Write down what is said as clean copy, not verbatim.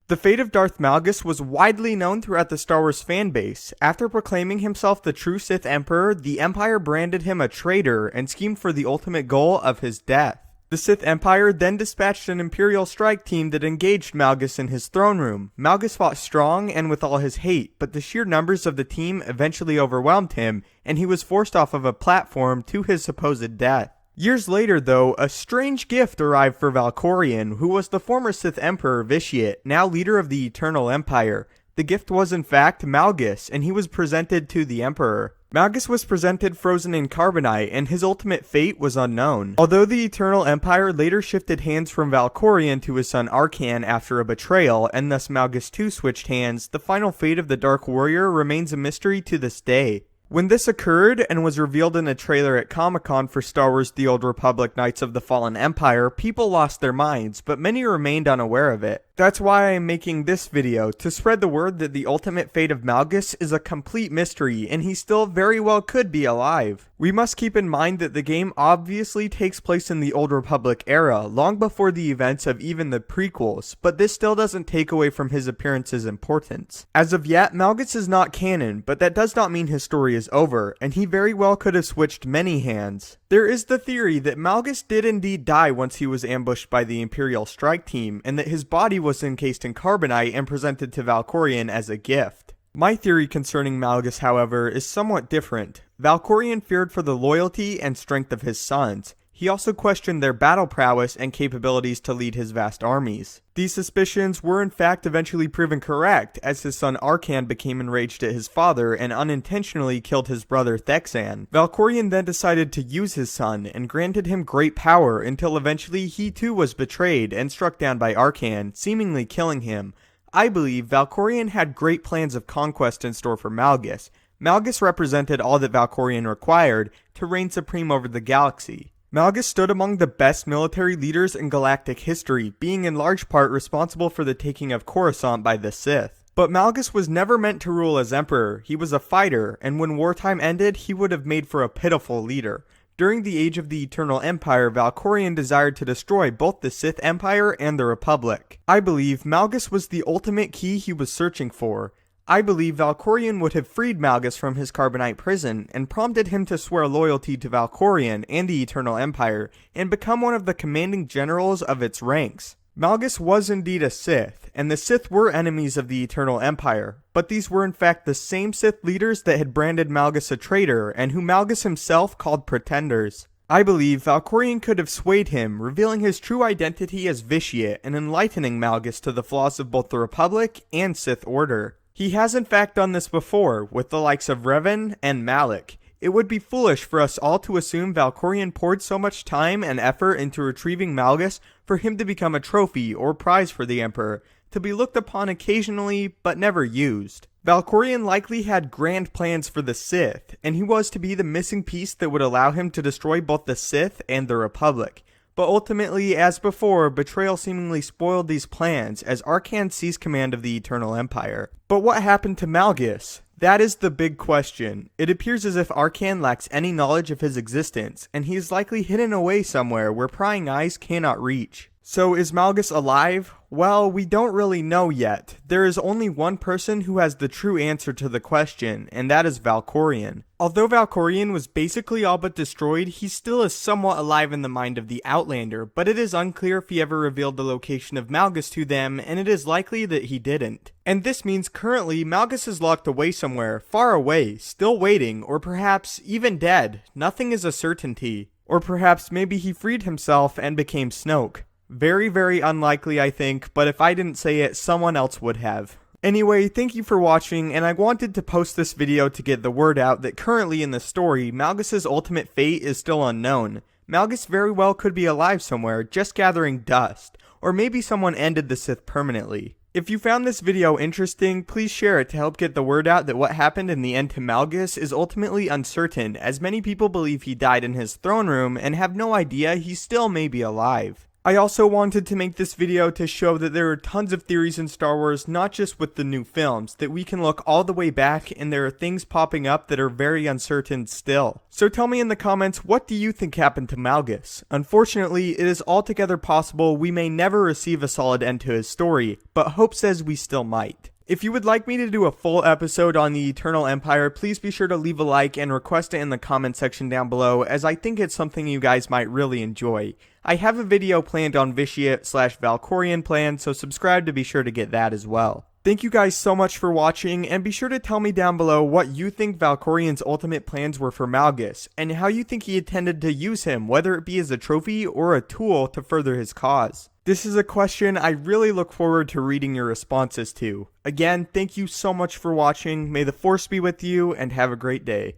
The fate of Darth Malgus was widely known throughout the Star Wars fanbase. After proclaiming himself the true Sith Emperor, the Empire branded him a traitor and schemed for the ultimate goal of his death. The Sith Empire then dispatched an Imperial strike team that engaged Malgus in his throne room. Malgus fought strong and with all his hate, but the sheer numbers of the team eventually overwhelmed him, and he was forced off of a platform to his supposed death. Years later, though, a strange gift arrived for Valkorion, who was the former Sith Emperor Vitiate, now leader of the Eternal Empire. The gift was in fact Malgus, and he was presented to the Emperor. Malgus was presented frozen in carbonite, and his ultimate fate was unknown. Although the Eternal Empire later shifted hands from Valkorion to his son Arcan after a betrayal, and thus Malgus too switched hands, the final fate of the Dark Warrior remains a mystery to this day. When this occurred and was revealed in a trailer at Comic-Con for Star Wars The Old Republic Knights of the Fallen Empire, people lost their minds, but many remained unaware of it. That's why I am making this video, to spread the word that the ultimate fate of Malgus is a complete mystery, and he still very well could be alive. We must keep in mind that the game obviously takes place in the Old Republic era, long before the events of even the prequels, but this still doesn't take away from his appearance's importance. As of yet, Malgus is not canon, but that does not mean his story is over, and he very well could have switched many hands. There is the theory that Malgus did indeed die once he was ambushed by the Imperial strike team, and that his body was encased in carbonite and presented to Valkorion as a gift. My theory concerning Malgus, however, is somewhat different. Valkorion feared for the loyalty and strength of his sons. He also questioned their battle prowess and capabilities to lead his vast armies. These suspicions were in fact eventually proven correct, as his son Arcan became enraged at his father and unintentionally killed his brother Thexan. Valkorion then decided to use his son and granted him great power until eventually he too was betrayed and struck down by Arcan, seemingly killing him. I believe Valkorion had great plans of conquest in store for Malgus. Malgus represented all that Valkorion required to reign supreme over the galaxy. Malgus stood among the best military leaders in galactic history, being in large part responsible for the taking of Coruscant by the Sith. But Malgus was never meant to rule as emperor. He was a fighter, and when wartime ended, he would have made for a pitiful leader. During the age of the Eternal Empire, Valkorion desired to destroy both the Sith Empire and the Republic. I believe Malgus was the ultimate key he was searching for. I believe Valkorion would have freed Malgus from his carbonite prison and prompted him to swear loyalty to Valkorion and the Eternal Empire and become one of the commanding generals of its ranks. Malgus was indeed a Sith, and the Sith were enemies of the Eternal Empire, but these were in fact the same Sith leaders that had branded Malgus a traitor and who Malgus himself called pretenders. I believe Valkorion could have swayed him, revealing his true identity as Vitiate and enlightening Malgus to the flaws of both the Republic and Sith Order. He has in fact done this before, with the likes of Revan and Malak. It would be foolish for us all to assume Valkorion poured so much time and effort into retrieving Malgus for him to become a trophy or prize for the Emperor, to be looked upon occasionally but never used. Valkorion likely had grand plans for the Sith, and he was to be the missing piece that would allow him to destroy both the Sith and the Republic. But ultimately, as before, betrayal seemingly spoiled these plans as Arcan seized command of the Eternal Empire. But what happened to Malgus? That is the big question. It appears as if Arcan lacks any knowledge of his existence, and he is likely hidden away somewhere where prying eyes cannot reach. So is Malgus alive? Well, we don't really know yet. There is only one person who has the true answer to the question, and that is Valkorion. Although Valkorion was basically all but destroyed, he still is somewhat alive in the mind of the Outlander, but it is unclear if he ever revealed the location of Malgus to them, and it is likely that he didn't. And this means currently Malgus is locked away somewhere, far away, still waiting, or perhaps even dead. Nothing is a certainty. Or perhaps maybe he freed himself and became Snoke. Very, very unlikely, I think, but if I didn't say it, someone else would have. Anyway, thank you for watching, and I wanted to post this video to get the word out that currently in the story, Malgus's ultimate fate is still unknown. Malgus very well could be alive somewhere, just gathering dust, or maybe someone ended the Sith permanently. If you found this video interesting, please share it to help get the word out that what happened in the end to Malgus is ultimately uncertain, as many people believe he died in his throne room and have no idea he still may be alive. I also wanted to make this video to show that there are tons of theories in Star Wars, not just with the new films, that we can look all the way back and there are things popping up that are very uncertain still. So tell me in the comments, what do you think happened to Malgus? Unfortunately, it is altogether possible we may never receive a solid end to his story, but hope says we still might. If you would like me to do a full episode on the Eternal Empire, please be sure to leave a like and request it in the comment section down below, as I think it's something you guys might really enjoy. I have a video planned on Vitiate/Valkorion plan, so subscribe to be sure to get that as well. Thank you guys so much for watching, and be sure to tell me down below what you think Valkorion's ultimate plans were for Malgus, and how you think he intended to use him, whether it be as a trophy or a tool to further his cause. This is a question I really look forward to reading your responses to. Again, thank you so much for watching, may the Force be with you, and have a great day.